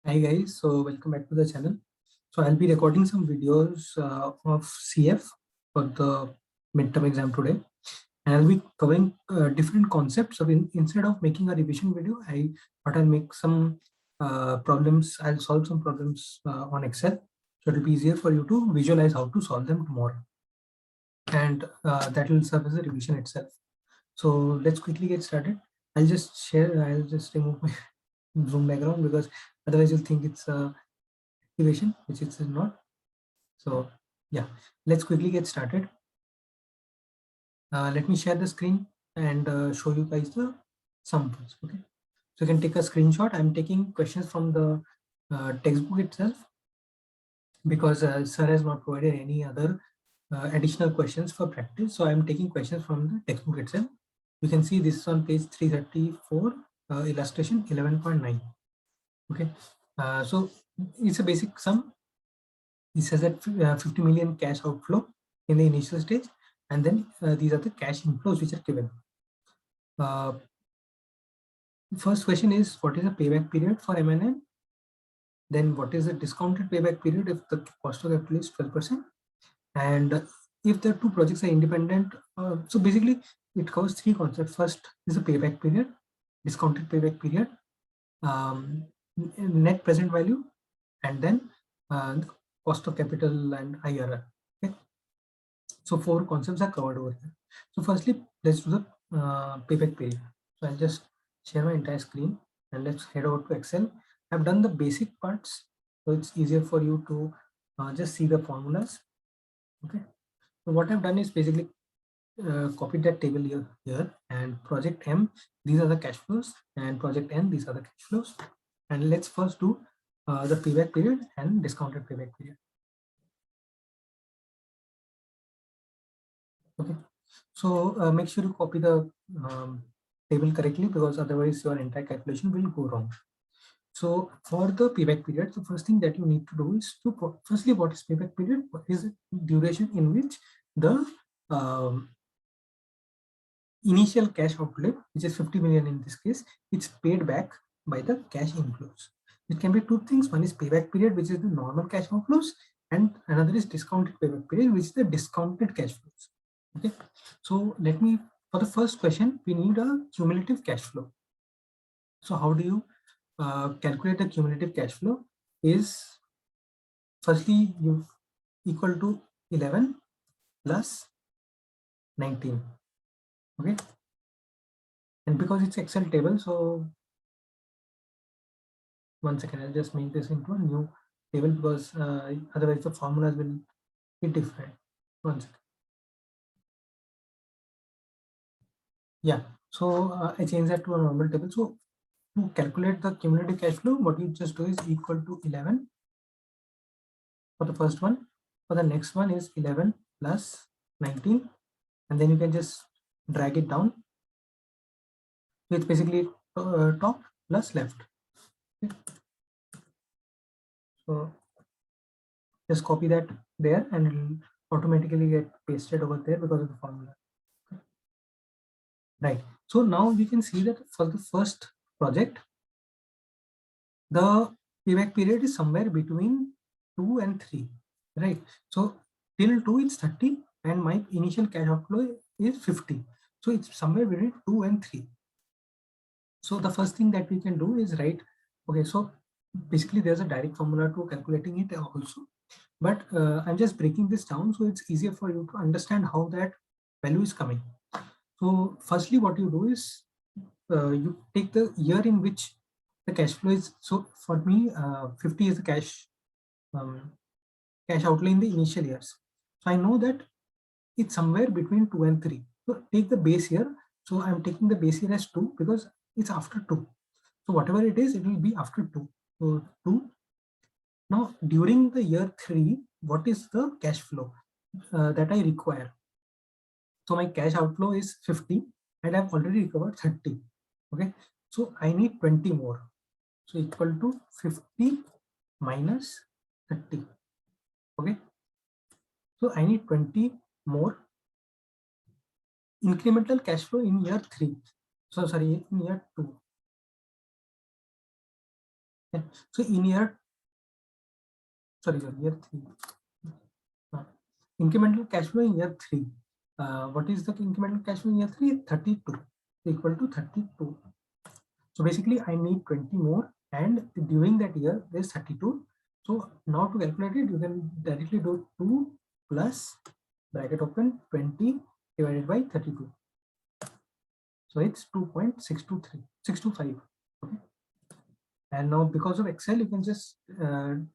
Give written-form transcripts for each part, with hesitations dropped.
Hi guys, so welcome back to the channel. So I'll be recording some videos of CF for the midterm exam today, and I'll be covering different concepts. So instead of making a revision video, I thought I'll make some problems. I'll solve some problems on Excel, so it'll be easier for you to visualize how to solve them tomorrow, and that will serve as a revision itself. So let's quickly get started. I'll just remove my Zoom background because otherwise you'll think it's activation, which it's not. So yeah, let's quickly get started. Let me share the screen and show you guys the sum first. Okay, so you can take a screenshot. I'm taking questions from the textbook itself because sir has not provided any other additional questions for practice. So I'm taking questions from the textbook itself. You can see this is on page 334, illustration 11.9. Okay, so it's a basic sum. It says that 50 million cash outflow in the initial stage, and then these are the cash inflows which are given. First question is, what is the payback period for M&M? Then what is the discounted payback period if the cost of capital is 12%? And if the two projects are independent, so basically it covers three concepts. First is the payback period, discounted payback period, net present value, and then cost of capital and IRR. Okay, so four concepts are covered over here. So firstly, let's do the payback period. So I'll just share my entire screen and let's head over to Excel. I've done the basic parts, so it's easier for you to just see the formulas. Okay, so what I've done is basically copied that table here, and project M, these are the cash flows, and project N, these are the cash flows. And let's first do the payback period and discounted payback period. Okay, so make sure you copy the table correctly, because otherwise your entire calculation will go wrong. So for the payback period, the first thing that you need to do is to firstly, what is payback period? What is the duration in which the initial cash outlay, which is 50 million in this case, it's paid back by the cash inflows. It can be two things. One is payback period, which is the normal cash outflows, and another is discounted payback period, which is the discounted cash flows. Okay, so let me, for the first question, we need a cumulative cash flow. So how do you calculate the cumulative cash flow? Is firstly you equal to 11 plus 19. Okay, and because it's Excel table, so one second, I'll just make this into a new table, because otherwise the formulas will be different. One second. Yeah, so I change that to a normal table. So to calculate the cumulative cash flow, what you just do is equal to 11 for the first one. For the next one is 11 plus 19, and then you can just drag it down. So it's basically top plus left. Okay. So just copy that there, and it will automatically get pasted over there because of the formula. Right. So now you can see that for the first project, the payback period is somewhere between 2 and 3, right? So till 2 it's 30, and my initial cash outflow is 50. So it's somewhere between 2 and 3. So the first thing that we can do is write, okay, so basically there's a direct formula to calculating it also, but I'm just breaking this down so it's easier for you to understand how that value is coming. So firstly, what you do is you take the year in which the cash flow is. So for me, 50 is the cash outlay in the initial years. So I know that it's somewhere between 2 and 3. So take the base year. So I'm taking the base year as 2 because it's after 2. So whatever it is, it will be after 2. So 2. Now during the year 3, what is the cash flow that I require? So my cash outflow is 50 and I've already recovered 30. Okay, so I need 20 more. So equal to 50 minus 30. Okay, so I need 20 more incremental cash flow in year 3. So sorry, in year 2. Okay. So in year, sorry, year 3, incremental cash flow in year 3. What is the incremental cash flow in year 3? 32, equal to 32. So basically I need 20 more, and during that year there's 32. So now to calculate it, you can directly do 2 plus bracket open 20 divided by 32. So it's 2.623, 625. Okay. And now because of Excel, you can just no,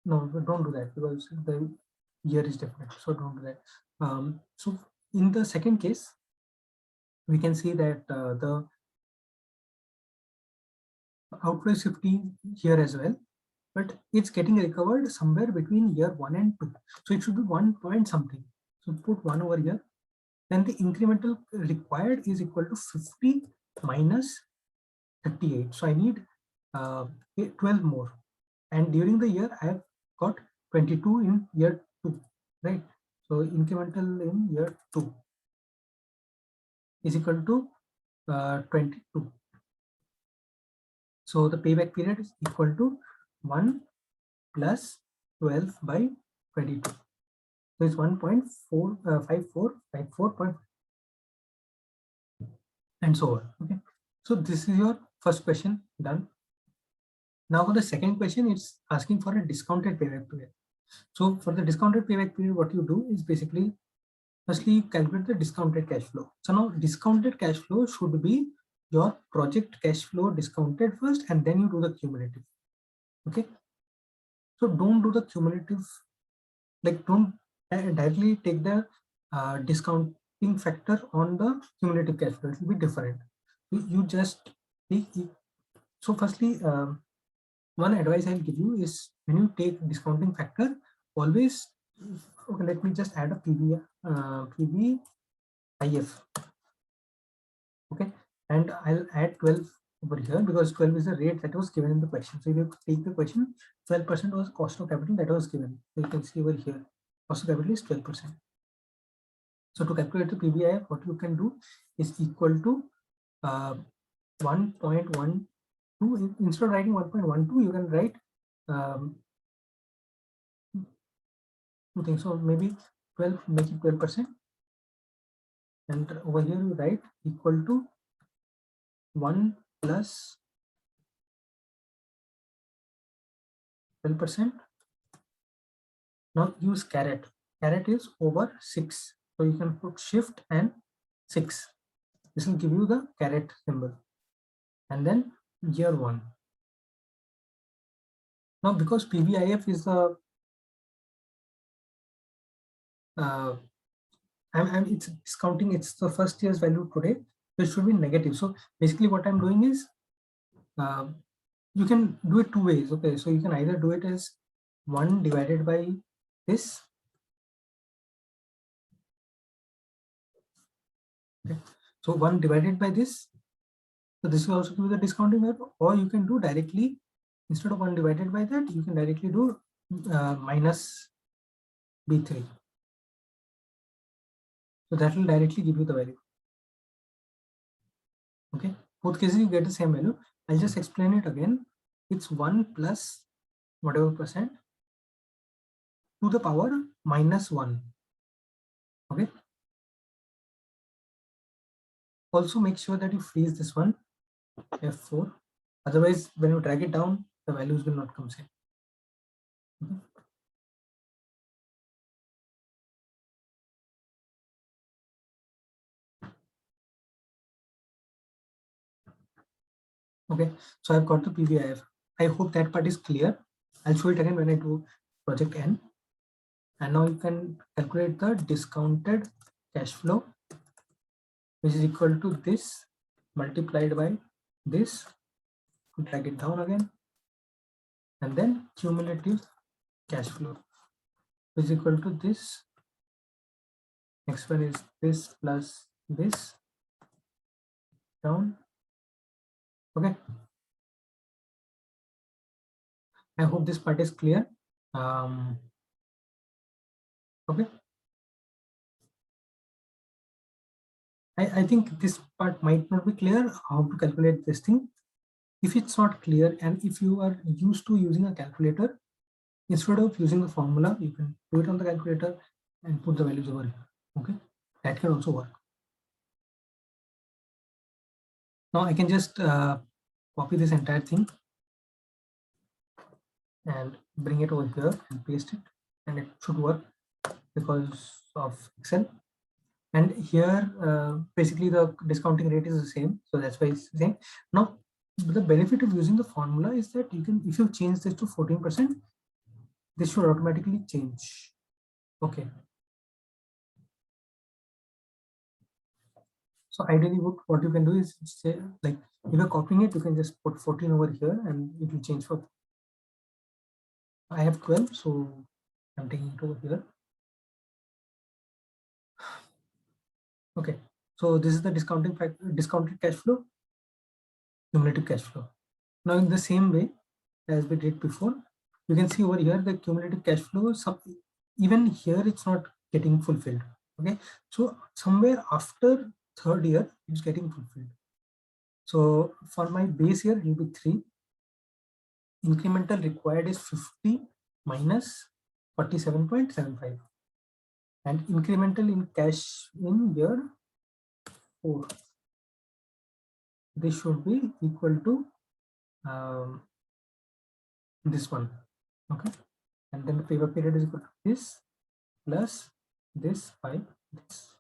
don't do that because the year is different. So don't do that. So in the second case, we can see that the outflow is 50 here as well, but it's getting recovered somewhere between year 1 and 2. So it should be 1 point something. So put 1 over here. Then the incremental required is equal to 50 minus 38. So I need 12 more. And during the year, I have got 22 in year 2, right? So incremental in year 2 is equal to 22. So the payback period is equal to 1 plus 12 by 22. So it's 1.5454, and so on. Okay. So this is your first question done. Now for the second question, it's asking for a discounted payback period. So for the discounted payback period, what you do is basically, firstly, calculate the discounted cash flow. So now discounted cash flow should be your project cash flow discounted first, and then you do the cumulative. Okay. So don't do the cumulative, like don't directly take the discounting factor on the cumulative cash flow. It will be different. You just take. So firstly, one advice I'll give you is when you take discounting factor, always, okay, let me just add a PVIF. Okay, and I'll add 12 over here because 12 is the rate that was given in the question. So if you take the question, 12% was cost of capital that was given. So you can see over here, cost of capital is 12%. So to calculate the PVIF, what you can do is equal to 1.12. Instead of writing 1.12, you can write two things. So maybe 12, make it 12%, and over here you write equal to 1 plus 12%. Now use caret. Caret is over 6. So you can put shift and 6. This will give you the caret symbol. And then year 1. Now because PVIF is the it's discounting, it's the first year's value today, so it should be negative. So basically what I'm doing is you can do it two ways. Okay, so you can either do it as 1 divided by this. Okay. So 1 divided by this. So this will also give you the discounting value, or you can do directly, instead of 1 divided by that, you can directly do minus B3. So that will directly give you the value. Okay, both cases you get the same value. I'll just explain it again. It's 1 plus whatever percent to the power minus 1. Okay. Also make sure that you freeze this one, F4. Otherwise, when you drag it down, the values will not come same. Okay. Okay, so I've got the PVIF. I hope that part is clear. I'll show it again when I do project N. And now you can calculate the discounted cash flow, which is equal to this multiplied by this. Drag it down again. And then cumulative cash flow, which is equal to this. Next one is this plus this down. Okay. I hope this part is clear. Okay. I think this part might not be clear how to calculate this thing. if it's not clear and if you are used to using a calculator, instead of using the formula, you can do it on the calculator and put the values over here. Okay, that can also work. Now I can just copy this entire thing and bring it over here and paste it, and it should work because of Excel. And here basically the discounting rate is the same, so that's why it's the same. Now the benefit of using the formula is that you can, if you change this to 14%, this should automatically change. Okay, so ideally what you can do is say, like, if you're copying it, you can just put 14 over here and it will change. For I have 12, so I'm taking it over here. Okay, so this is the discounted cash flow, cumulative cash flow. Now in the same way as we did before, you can see over here the cumulative cash flow, even here it's not getting fulfilled. Okay, so somewhere after third year it's getting fulfilled. So for my base year it will be 3. Incremental required is 50 minus 47.75, and incremental in cash in year 4, this should be equal to this one. Okay, and then the payback period is equal to this plus this by this.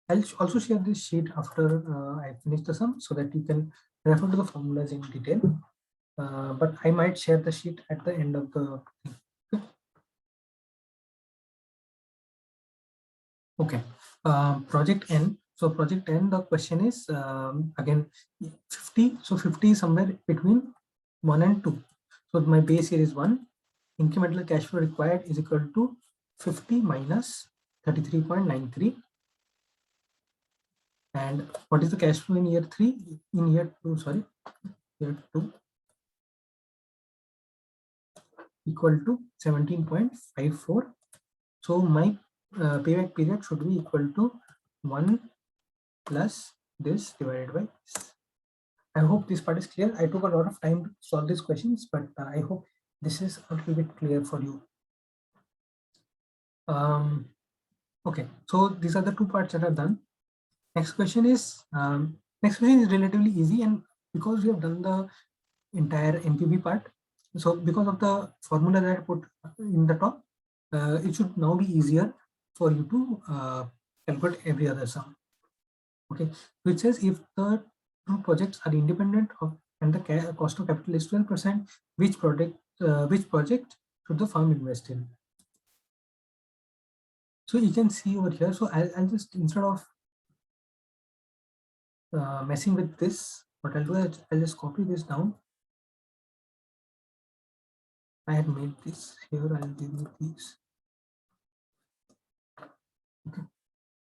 I'll also share this sheet after I finish the sum so that you can refer to the formulas in detail. But I might share the sheet at the end of the thing. Okay, project N. So project N, the question is again 50. So 50 is somewhere between 1 and 2. So my base here is 1. Incremental cash flow required is equal to 50 minus 33.93. And what is the cash flow in year 3? In year 2, sorry, year 2 equal to 17.54. So my payback period should be equal to 1 plus this divided by this. I hope this part is clear. I took a lot of time to solve these questions, but I hope this is a little bit clear for you. Okay, so these are the 2 parts that are done. Next question is relatively easy, and because we have done the entire NPV part, so because of the formula that I put in the top, it should now be easier for you to calculate every other sum. Okay, so it says if the 2 projects are independent of and the cost of capital is 12%, which project should the firm invest in? So you can see over here. So I'll just, instead of messing with this, what I'll do is I'll just copy this down. I had made this here. I'll delete these. Okay,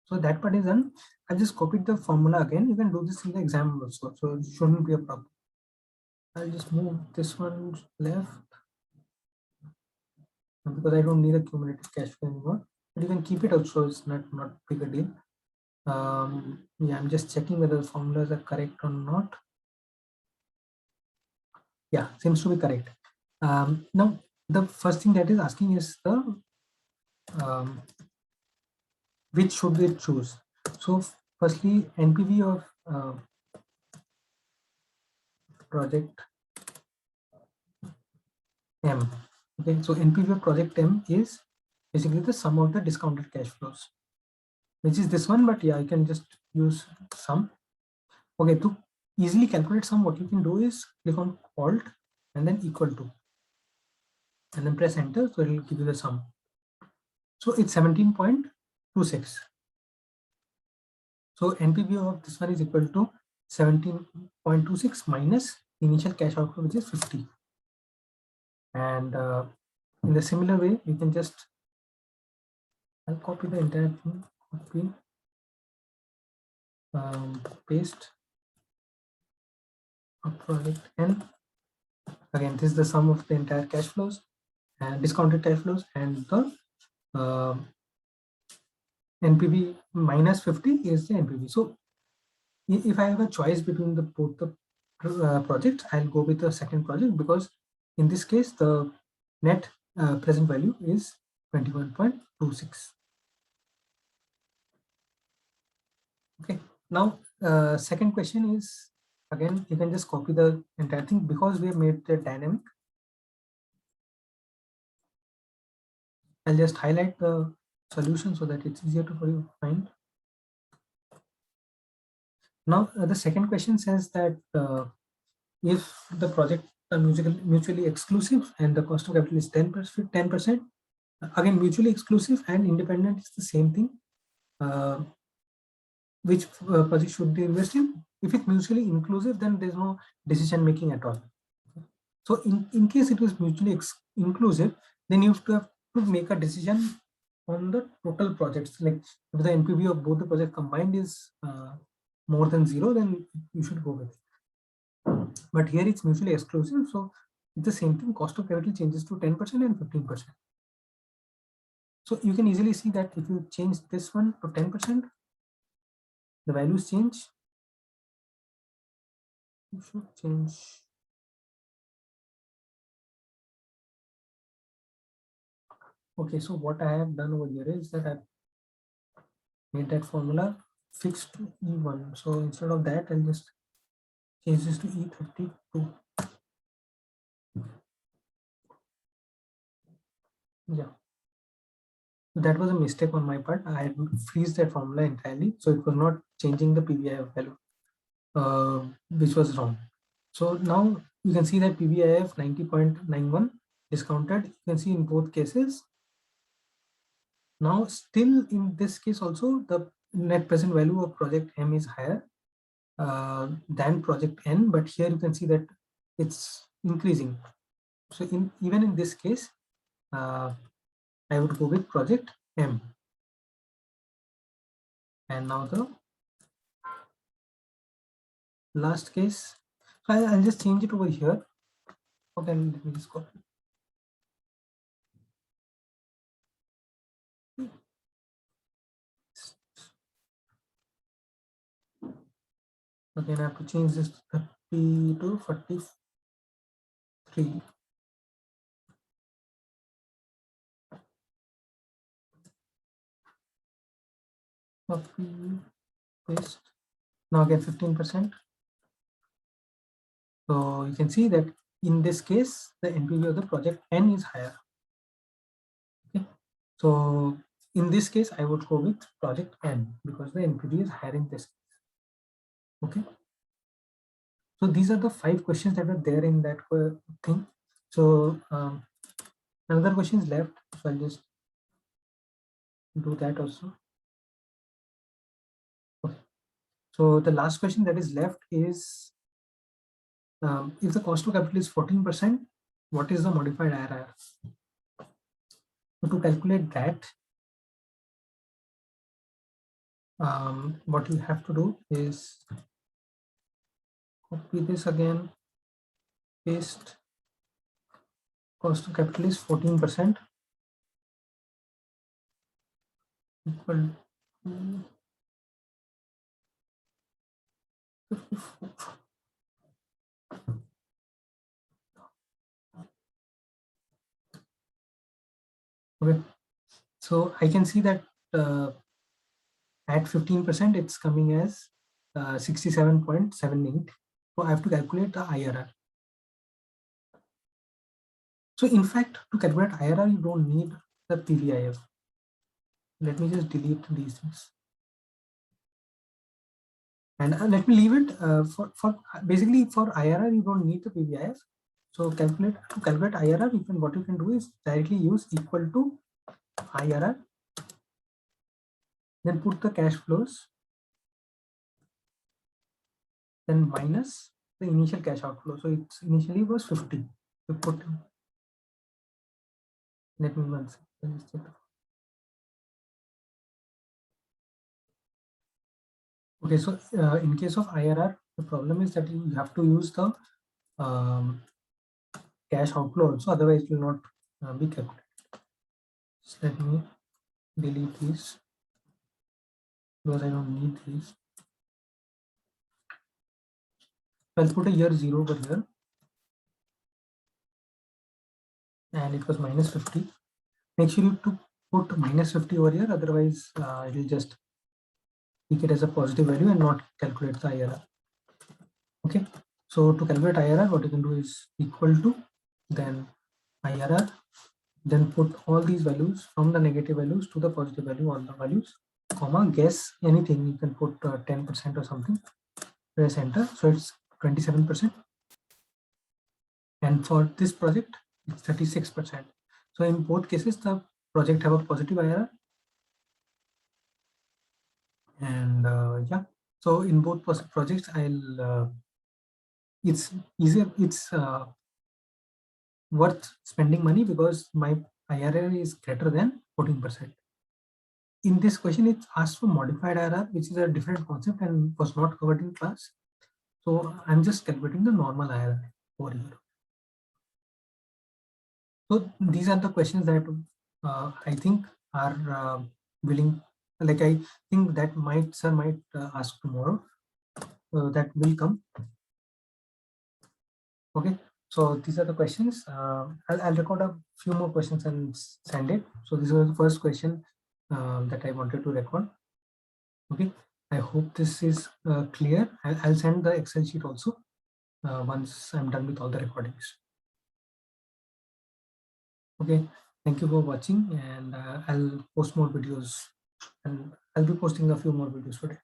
so that part is done. I just copied the formula again. You can do this in the exam also, so it shouldn't be a problem. I'll just move this one left because I don't need a cumulative cash flow anymore. But you can keep it also. It's not big a deal. Yeah, I'm just checking whether the formulas are correct or not. Yeah, seems to be correct. Now the first thing that is asking is the which should we choose? So firstly, NPV of project M. Okay, so NPV of project M is basically the sum of the discounted cash flows, which is this one, but yeah, I can just use sum. Okay, to easily calculate sum, what you can do is click on Alt and then equal to, and then press enter, so it will give you the sum. So it's 17.26. So NPV of this one is equal to 17.26 minus the initial cash outflow, which is 50. And in the similar way, you can just, I'll copy the entire thing, copy, paste of project N. Again, this is the sum of the entire cash flows and discounted cash flows, and the NPV minus 50 is the NPV. So if I have a choice between both the projects, I'll go with the second project because in this case the net present value is 21.26. Okay, now second question is, again you can just copy the entire thing because we have made the dynamic. I'll just highlight the solution so that it's easier for you to find. Now the second question says that if the project are mutually exclusive and the cost of capital is 10%, again mutually exclusive and independent is the same thing. Which project should they invest in? If it's mutually inclusive, then there's no decision making at all. So in case it was mutually inclusive, then you have to make a decision on the total projects. Like if the NPV of both the project combined is more than 0, then you should go with it. But here it's mutually exclusive, so it's the same thing. Cost of capital changes to 10% and 15%. So you can easily see that if you change this one to 10%, the values change. You should change. Okay, so what I have done over here is that I've made that formula fixed to E1. So instead of that, I'll just change this to E32. Yeah, that was a mistake on my part. I had freeze that formula entirely, so it was not changing the PVIF value, which was wrong. So now you can see that PVIF 90.91 discounted. You can see in both cases. Now still in this case also the net present value of project M is higher than project N, but here you can see that it's increasing. So even in this case, I would go with project M. And now the last case, so I'll just change it over here. Okay, let me just copy. Again, I have to change this to 30 to 43. Copy, paste. Now again 15%. So you can see that in this case, the NPV of the project N is higher. Okay. So in this case, I would go with project N because the NPV is higher in this case. Okay. So these are the 5 questions that are there in that thing. So another question is left. So I'll just do that also. Okay. So the last question that is left is if the cost of capital is 14%, what is the modified IRR? So to calculate that, what you have to do is copy this again, paste. Cost of capital is 14% equal to 54. Okay, so I can see that at 15% it's coming as 67.78. So I have to calculate the IRR. So in fact, to calculate IRR, you don't need the PVIF. Let me just delete these things. And let me leave it for basically for IRR, you don't need the PVIF. So to calculate IRR, what you can do is directly use equal to IRR, then put the cash flows, then minus the initial cash outflow. So it's initially was 50. We put, let me once. Okay, so in case of IRR, the problem is that you have to use the cash outflow also, otherwise it will not be calculated. So let me delete these because I don't need these. So I'll put a year 0 over here. And it was minus 50. Make sure you to put minus 50 over here, otherwise it will just take it as a positive value and not calculate the IRR. Okay, so to calculate IRR, what you can do is equal to, then IRR, then put all these values from the negative values to the positive value, all the values, comma, guess anything. You can put 10% or something, press enter. So it's 27%. And for this project, it's 36%. So in both cases, the project have a positive IRR. And yeah, so in both projects, it's easier, it's worth spending money because my IRR is greater than 14%. In this question, it asks for modified IRR, which is a different concept and was not covered in class. So I'm just calculating the normal IRR over here. So these are the questions that I think are willing, like I think that sir might ask tomorrow. That will come. Okay, so these are the questions. I'll record a few more questions and send it. So this was the first question that I wanted to record. Okay, I hope this is clear. I'll send the Excel sheet also once I'm done with all the recordings. Okay, thank you for watching, and I'll post more videos, and I'll be posting a few more videos today.